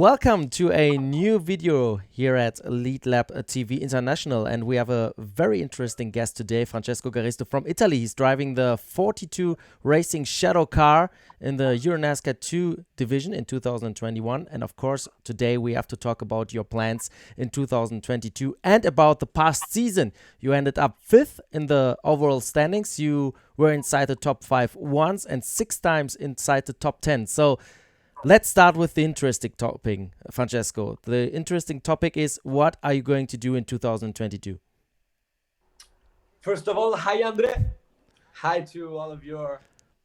Welcome to a new video here at LeadlapTV International, and we have a very interesting guest today, Francesco Garisto from Italy. He's driving the 42 Racing Shadow car in the Euro NASCAR 2 division in 2021, and of course today we have to talk about your plans in 2022 and about the past season. You ended up 5th in the overall standings. You were inside the top 5 once and 6 times inside the top 10. So let's start with the interesting topic, Francesco. The interesting topic is, what are you going to do in 2022? First of all, hi Andre. Hi to all of your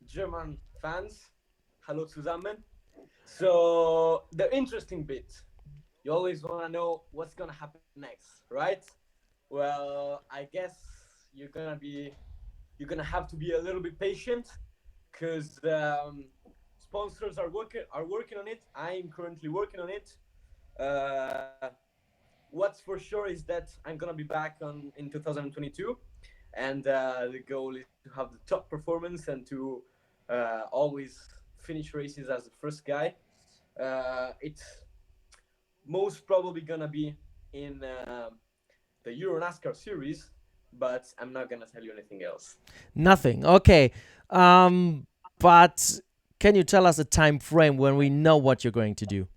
German fans. Hello zusammen. So the interesting bit, you always want to know what's going to happen next, right? Well, I guess you're going to have to be a little bit patient because sponsors are working on it. I'm currently working on it. What's for sure is that I'm gonna be back in 2022, and the goal is to have the top performance and to always finish races as the first guy. It's most probably gonna be in the Euro NASCAR series, but I'm not gonna tell you anything else. Nothing. Okay. But can you tell us a time frame when we know what you're going to do?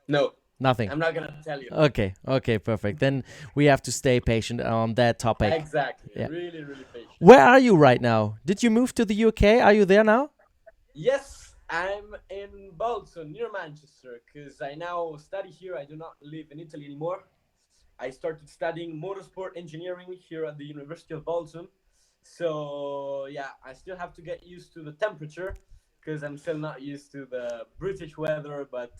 No. Nothing. I'm not gonna tell you. Okay, perfect. Then we have to stay patient on that topic. Exactly. Yeah. Really patient. Where are you right now? Did you move to the UK? Are you there now? Yes, I'm in Bolton, near Manchester, because I now study here. I do not live in Italy anymore. I started studying motorsport engineering here at the University of Bolton. So yeah, I still have to get used to the temperature because I'm still not used to the British weather. But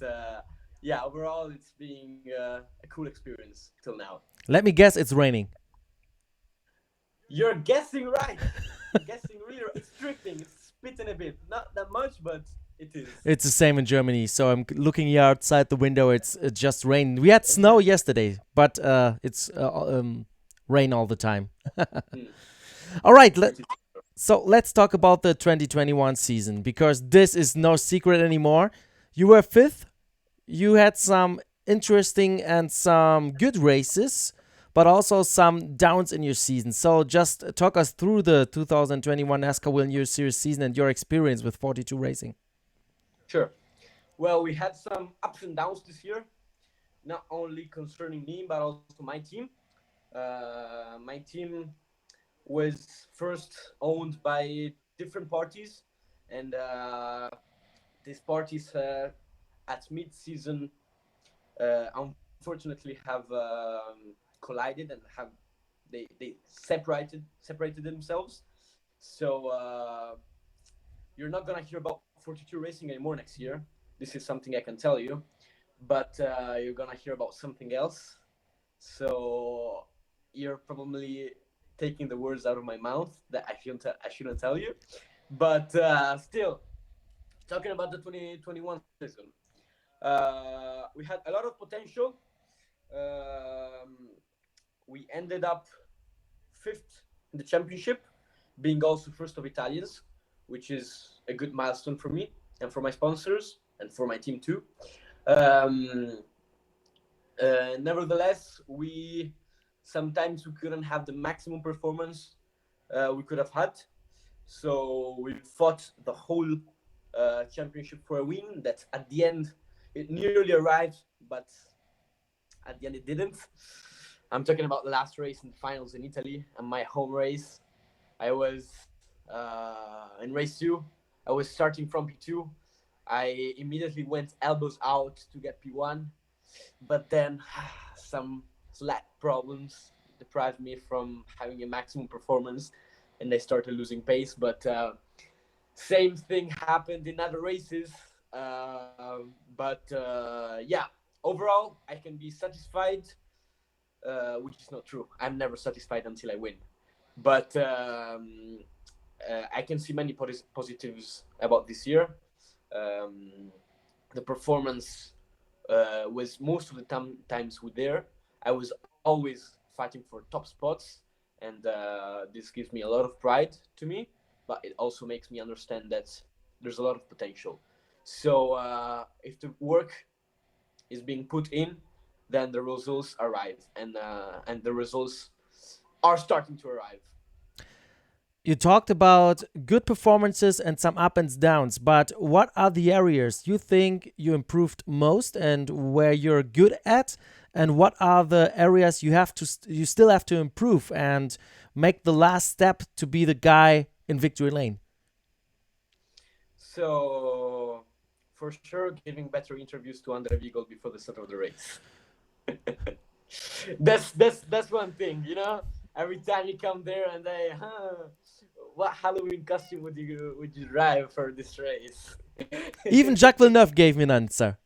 yeah, overall, it's been a cool experience till now. Let me guess, it's raining. You're guessing right. You're guessing really right. It's dripping. It's spitting a bit. Not that much, but it is. It's the same in Germany. So I'm looking here outside the window. It's just rain. We had snow yesterday, but it's rain all the time. All right. So let's talk about the 2021 season, because this is no secret anymore. You were 5th. You had some interesting and some good races, but also some downs in your season. So just talk us through the 2021 NASCAR Whelen Euro Series season and your experience with 42 Racing. Sure. Well, we had some ups and downs this year, not only concerning me, but also my team. My team was first owned by different parties, and these parties at mid-season unfortunately have collided and have they separated themselves. So you're not gonna hear about 42 Racing anymore next year. This is something I can tell you, but you're gonna hear about something else. So you're probably taking the words out of my mouth that I shouldn't tell you. But still, talking about the 2021 season, we had a lot of potential. We ended up 5th in the championship, being also first of Italians, which is a good milestone for me and for my sponsors and for my team too. Nevertheless, sometimes we couldn't have the maximum performance we could have had. So we fought the whole championship for a win that at the end it nearly arrived, but at the end it didn't. I'm talking about the last race in the finals in Italy and my home race. I was in race 2. I was starting from P2. I immediately went elbows out to get P1, but then some slack problems deprived me from having a maximum performance, and I started losing pace. But same thing happened in other races. But yeah, overall, I can be satisfied, which is not true. I'm never satisfied until I win. But I can see many positives about this year. The performance was most of the times with there. I was always fighting for top spots, and this gives me a lot of pride to me, but it also makes me understand that there's a lot of potential. So if the work is being put in, then the results arrive, and the results are starting to arrive. You talked about good performances and some up and downs, but what are the areas you think you improved most and where you're good at? And what are the areas you still have to improve and make the last step to be the guy in victory lane? So, for sure, giving better interviews to Andre Vigo before the start of the race. That's one thing, you know. Every time you come there and they, what Halloween costume would you drive for this race? Even Jacques Villeneuve gave me an answer.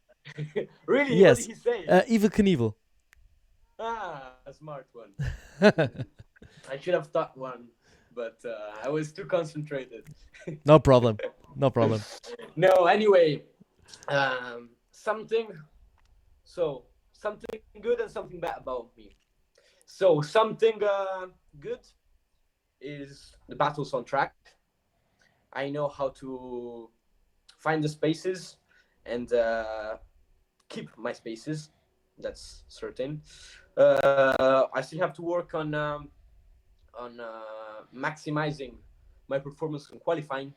Really? Yes. What did he say? Evil Knievel. A smart one. I should have thought one, but I was too concentrated. No problem. No problem. No, anyway, something good and something bad about me. So something good is the battles on track. I know how to find the spaces and keep my spaces. That's certain. I still have to work on maximizing my performance in qualifying.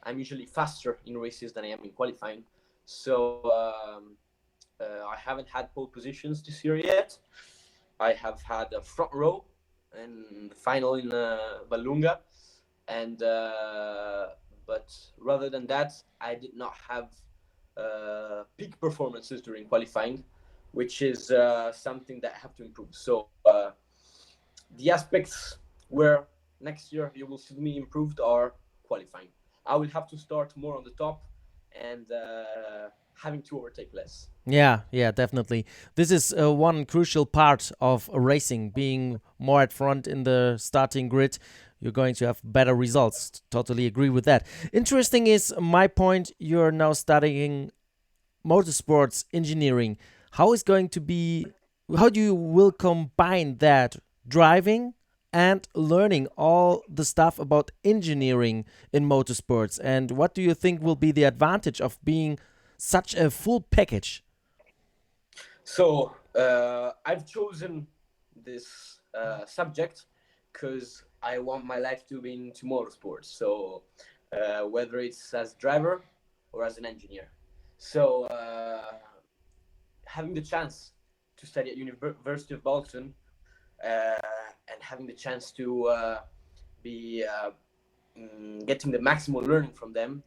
I'm usually faster in races than I am in qualifying. So I haven't had pole positions this year yet. I have had a front row and the final in Valunga, and but rather than that, I did not have peak performances during qualifying, which is something that I have to improve. So the aspects where next year you will see me improved are qualifying. I will have to start more on the top and having to overtake less. Yeah, definitely. This is one crucial part of racing, being more at front in the starting grid. You're going to have better results. Totally agree with that. Interesting is my point. You're now studying motorsports engineering. How do you will combine that driving and learning all the stuff about engineering in motorsports? And what do you think will be the advantage of being such a full package? So I've chosen this subject because I want my life to be into motorsports. So whether it's as driver or as an engineer. So having the chance to study at University of Bolton and having the chance to be getting the maximum learning from them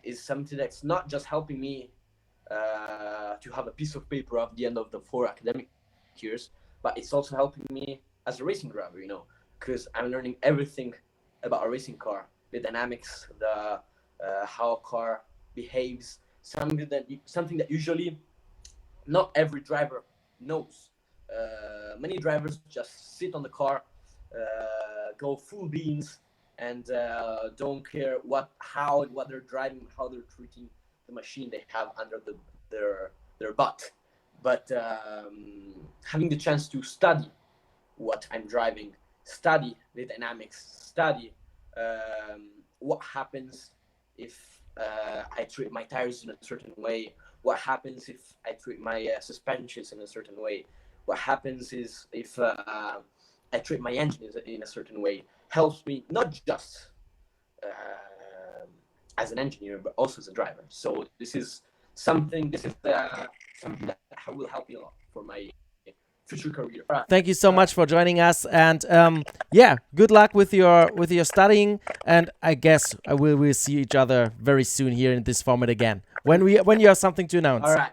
is something that's not just helping me to have a piece of paper at the end of the 4 academic years, but it's also helping me as a racing driver, you know, because I'm learning everything about a racing car, the dynamics, the how a car behaves, something that usually not every driver knows. Many drivers just sit on the car, go full beans, and don't care what they're driving, how they're treating the machine they have under their butt. But having the chance to study what I'm driving, study the dynamics, study what happens if I treat my tires in a certain way, what happens if I treat my suspensions in a certain way, what happens is if I treat my engine in a certain way, helps me not just as an engineer, but also as a driver. So this is something that will help me a lot for my future career. Thank you so much for joining us, and good luck with your studying. And I guess we'll see each other very soon here in this format again when you have something to announce. All right.